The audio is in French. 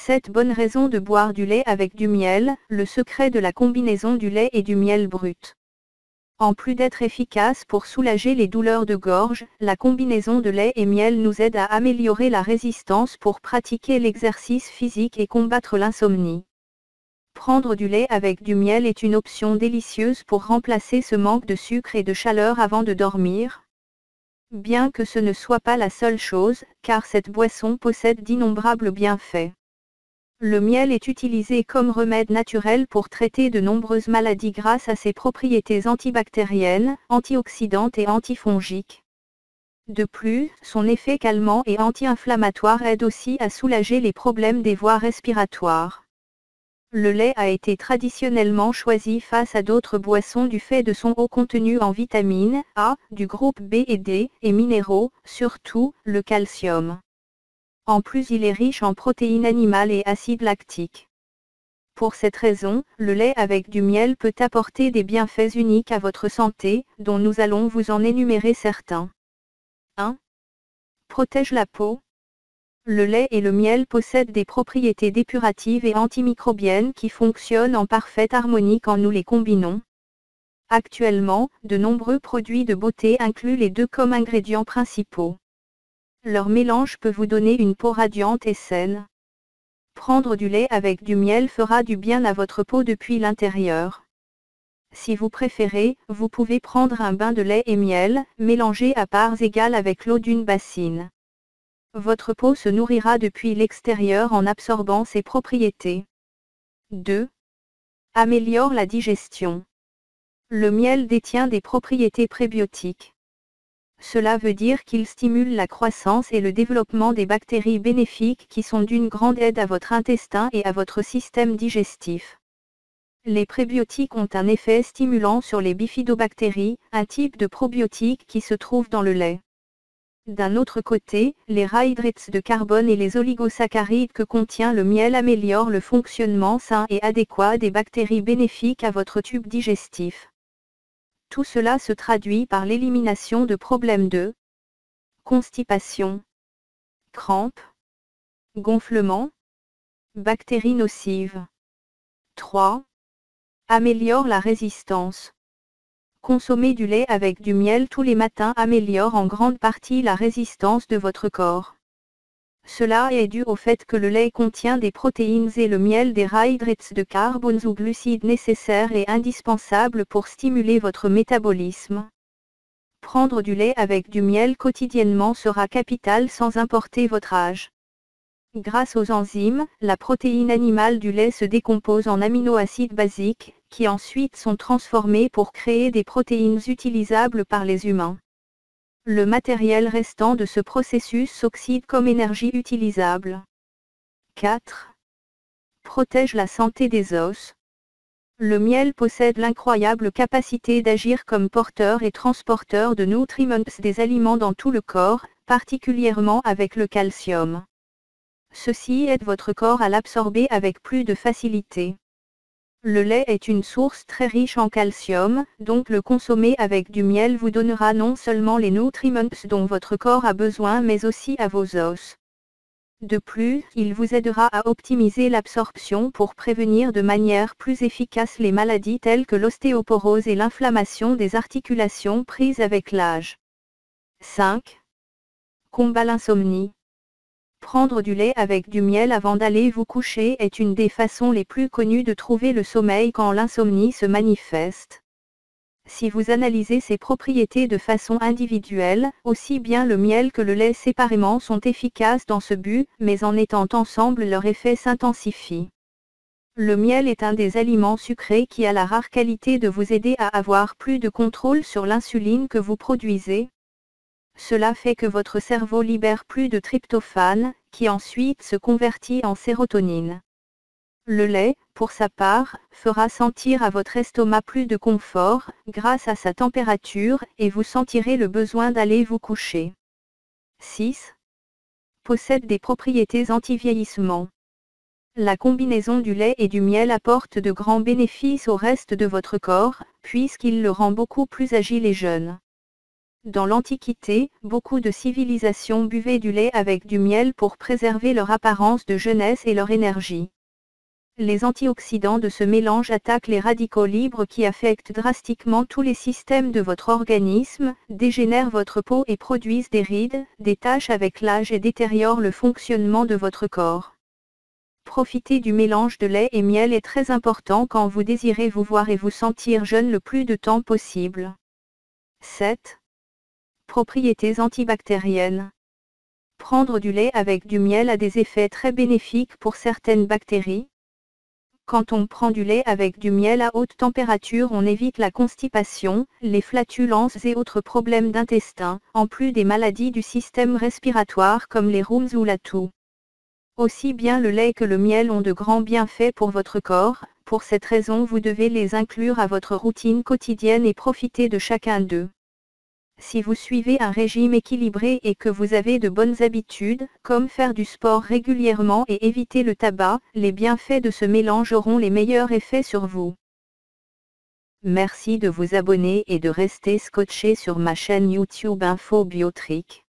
7 bonnes raisons de boire du lait avec du miel, le secret de la combinaison du lait et du miel brut. En plus d'être efficace pour soulager les douleurs de gorge, la combinaison de lait et miel nous aide à améliorer la résistance pour pratiquer l'exercice physique et combattre l'insomnie. Prendre du lait avec du miel est une option délicieuse pour remplacer ce manque de sucre et de chaleur avant de dormir. Bien que ce ne soit pas la seule chose, car cette boisson possède d'innombrables bienfaits. Le miel est utilisé comme remède naturel pour traiter de nombreuses maladies grâce à ses propriétés antibactériennes, antioxydantes et antifongiques. De plus, son effet calmant et anti-inflammatoire aide aussi à soulager les problèmes des voies respiratoires. Le lait a été traditionnellement choisi face à d'autres boissons du fait de son haut contenu en vitamines A, du groupe B et D, et minéraux, surtout, le calcium. En plus, il est riche en protéines animales et acide lactique. Pour cette raison, le lait avec du miel peut apporter des bienfaits uniques à votre santé, dont nous allons vous en énumérer certains. 1. Protège la peau. Le lait et le miel possèdent des propriétés dépuratives et antimicrobiennes qui fonctionnent en parfaite harmonie quand nous les combinons. Actuellement, de nombreux produits de beauté incluent les deux comme ingrédients principaux. Leur mélange peut vous donner une peau radiante et saine. Prendre du lait avec du miel fera du bien à votre peau depuis l'intérieur. Si vous préférez, vous pouvez prendre un bain de lait et miel, mélangé à parts égales avec l'eau d'une bassine. Votre peau se nourrira depuis l'extérieur en absorbant ses propriétés. 2. Améliore la digestion. Le miel détient des propriétés prébiotiques. Cela veut dire qu'il stimule la croissance et le développement des bactéries bénéfiques qui sont d'une grande aide à votre intestin et à votre système digestif. Les prébiotiques ont un effet stimulant sur les bifidobactéries, un type de probiotiques qui se trouve dans le lait. D'un autre côté, les hydrates de carbone et les oligosaccharides que contient le miel améliorent le fonctionnement sain et adéquat des bactéries bénéfiques à votre tube digestif. Tout cela se traduit par l'élimination de problèmes de constipation, crampes, gonflement, bactéries nocives. 3. Améliore la résistance. Consommer du lait avec du miel tous les matins améliore en grande partie la résistance de votre corps. Cela est dû au fait que le lait contient des protéines et le miel des hydrates de carbone ou glucides nécessaires et indispensables pour stimuler votre métabolisme. Prendre du lait avec du miel quotidiennement sera capital sans importer votre âge. Grâce aux enzymes, la protéine animale du lait se décompose en aminoacides basiques, qui ensuite sont transformés pour créer des protéines utilisables par les humains. Le matériel restant de ce processus s'oxyde comme énergie utilisable. 4. Protège la santé des os. Le miel possède l'incroyable capacité d'agir comme porteur et transporteur de nutriments des aliments dans tout le corps, particulièrement avec le calcium. Ceci aide votre corps à l'absorber avec plus de facilité. Le lait est une source très riche en calcium, donc le consommer avec du miel vous donnera non seulement les nutriments dont votre corps a besoin mais aussi à vos os. De plus, il vous aidera à optimiser l'absorption pour prévenir de manière plus efficace les maladies telles que l'ostéoporose et l'inflammation des articulations prises avec l'âge. 5. Combat l'insomnie. Prendre du lait avec du miel avant d'aller vous coucher est une des façons les plus connues de trouver le sommeil quand l'insomnie se manifeste. Si vous analysez ses propriétés de façon individuelle, aussi bien le miel que le lait séparément sont efficaces dans ce but, mais en étant ensemble leur effet s'intensifie. Le miel est un des aliments sucrés qui a la rare qualité de vous aider à avoir plus de contrôle sur l'insuline que vous produisez. Cela fait que votre cerveau libère plus de tryptophane, qui ensuite se convertit en sérotonine. Le lait, pour sa part, fera sentir à votre estomac plus de confort, grâce à sa température, et vous sentirez le besoin d'aller vous coucher. 6. Possède des propriétés anti-vieillissement. La combinaison du lait et du miel apporte de grands bénéfices au reste de votre corps, puisqu'il le rend beaucoup plus agile et jeune. Dans l'Antiquité, beaucoup de civilisations buvaient du lait avec du miel pour préserver leur apparence de jeunesse et leur énergie. Les antioxydants de ce mélange attaquent les radicaux libres qui affectent drastiquement tous les systèmes de votre organisme, dégénèrent votre peau et produisent des rides, des taches avec l'âge et détériorent le fonctionnement de votre corps. Profiter du mélange de lait et miel est très important quand vous désirez vous voir et vous sentir jeune le plus de temps possible. 7. Propriétés antibactériennes. Prendre du lait avec du miel a des effets très bénéfiques pour certaines bactéries. Quand on prend du lait avec du miel à haute température, on évite la constipation, les flatulences et autres problèmes d'intestin, en plus des maladies du système respiratoire comme les rhumes ou la toux. Aussi bien le lait que le miel ont de grands bienfaits pour votre corps, pour cette raison vous devez les inclure à votre routine quotidienne et profiter de chacun d'eux. Si vous suivez un régime équilibré et que vous avez de bonnes habitudes, comme faire du sport régulièrement et éviter le tabac, les bienfaits de ce mélange auront les meilleurs effets sur vous. Merci de vous abonner et de rester scotché sur ma chaîne YouTube Info Biotrick.